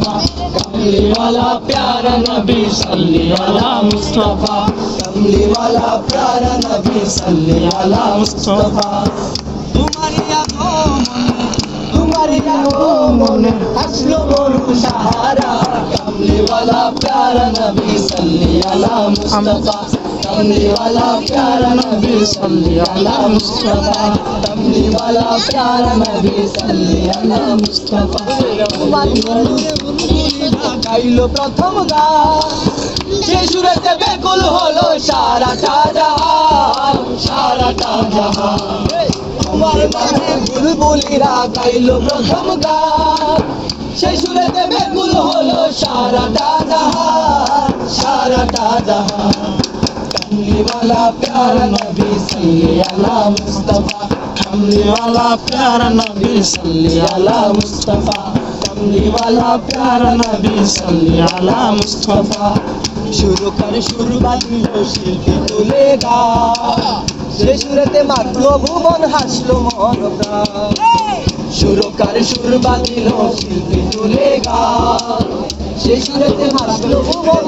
मुस्तफा कमली वाला प्यारा नबी सल्ली अला मुस्तफा कमली वाला प्यारा नबी सल्ली अला मुस्तफा तुम्हारी आगमन हसलो मोरू सहारा कमली वाला प्यारा नबी सल्ली अला मुस्तफा कमली वाला प्यारा नबी सल्ली अला मुस्तफा कमली वाला प्यारा नबी सल्ली अला मुस्तफा गाइलो प्रथम गान সে সুরেতে বেকুল হলো সারাটা জাহান সারাটা জাহান তোমার নামে বুলবুলিরা গাইলো প্রথম গান সে সুরেতে বেকুল হলো সারাটা জাহান সারাটা জাহান कमली वाला प्यारा नबी सल्ली अला मुस्तफा कमली वाला प्यारा नबी सल्ली अला मुस्तफा कमली वाला प्यारा नबी सल्ली अला मुस्तफा शुरू कर शुरू बांधलो शिल्पी तुलेगा से सुरते मातलो भुवन हासलो मन प्राण शुरू कर शुरू बांधलो शिल्पी तुलेगा से सुरते मातलो भुवन